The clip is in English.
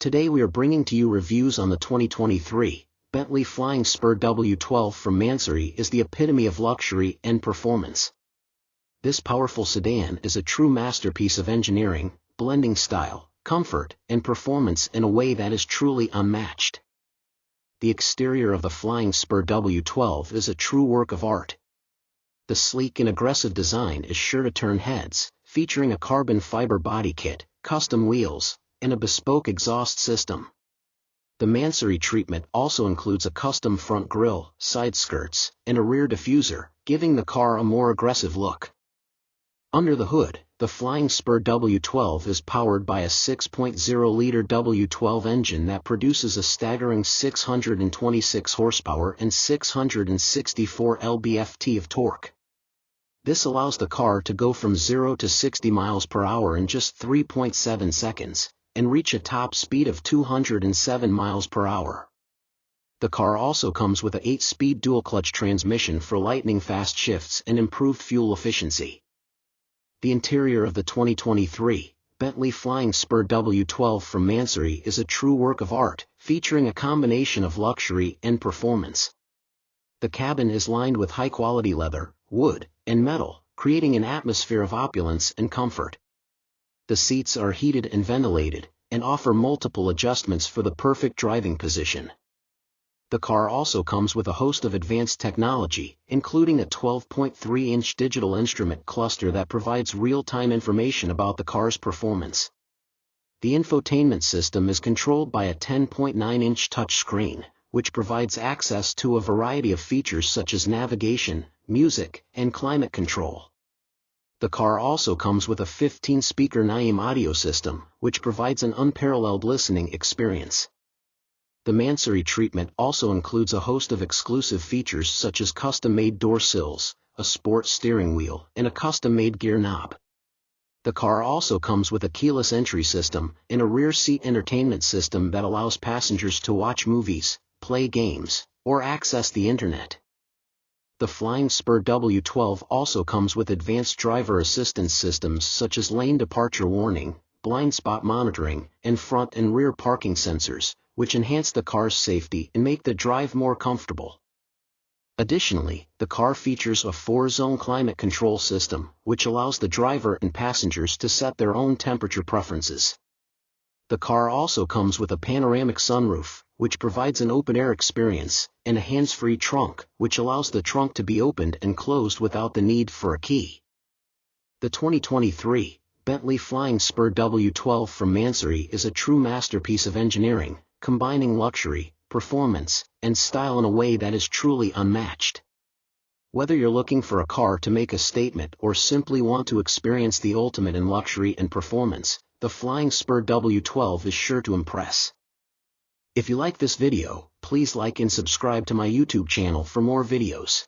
Today we are bringing to you reviews on the 2023 Bentley Flying Spur W12 from MANSORY. Is the epitome of luxury and performance. This powerful sedan is a true masterpiece of engineering, blending style, comfort, and performance in a way that is truly unmatched. The exterior of the Flying Spur W12 is a true work of art. The sleek and aggressive design is sure to turn heads, featuring a carbon fiber body kit, custom wheels, and a bespoke exhaust system. The MANSORY treatment also includes a custom front grille, side skirts, and a rear diffuser, giving the car a more aggressive look. Under the hood, the Flying Spur W12 is powered by a 6.0-liter W12 engine that produces a staggering 626 horsepower and 664 lb-ft of torque. This allows the car to go from 0 to 60 miles per hour in just 3.7 seconds, and reach a top speed of 207 miles per hour. The car also comes with a 8-speed dual-clutch transmission for lightning-fast shifts and improved fuel efficiency. The interior of the 2023 Bentley Flying Spur W12 from MANSORY is a true work of art, featuring a combination of luxury and performance. The cabin is lined with high-quality leather, wood, and metal, creating an atmosphere of opulence and comfort. The seats are heated and ventilated, and offer multiple adjustments for the perfect driving position. The car also comes with a host of advanced technology, including a 12.3-inch digital instrument cluster that provides real-time information about the car's performance. The infotainment system is controlled by a 10.9-inch touchscreen, which provides access to a variety of features such as navigation, music, and climate control. The car also comes with a 15-speaker NIM audio system, which provides an unparalleled listening experience. The MANSORY treatment also includes a host of exclusive features such as custom-made door sills, a sport steering wheel, and a custom-made gear knob. The car also comes with a keyless entry system and a rear seat entertainment system that allows passengers to watch movies, play games, or access the internet. The Flying Spur W12 also comes with advanced driver assistance systems such as lane departure warning, blind spot monitoring, and front and rear parking sensors, which enhance the car's safety and make the drive more comfortable. Additionally, the car features a 4-zone climate control system, which allows the driver and passengers to set their own temperature preferences. The car also comes with a panoramic sunroof, which provides an open-air experience, and a hands-free trunk, which allows the trunk to be opened and closed without the need for a key. The 2023 Bentley Flying Spur W12 from MANSORY is a true masterpiece of engineering, combining luxury, performance, and style in a way that is truly unmatched. Whether you're looking for a car to make a statement or simply want to experience the ultimate in luxury and performance, the Flying Spur W12 is sure to impress. If you like this video, please like and subscribe to my YouTube channel for more videos.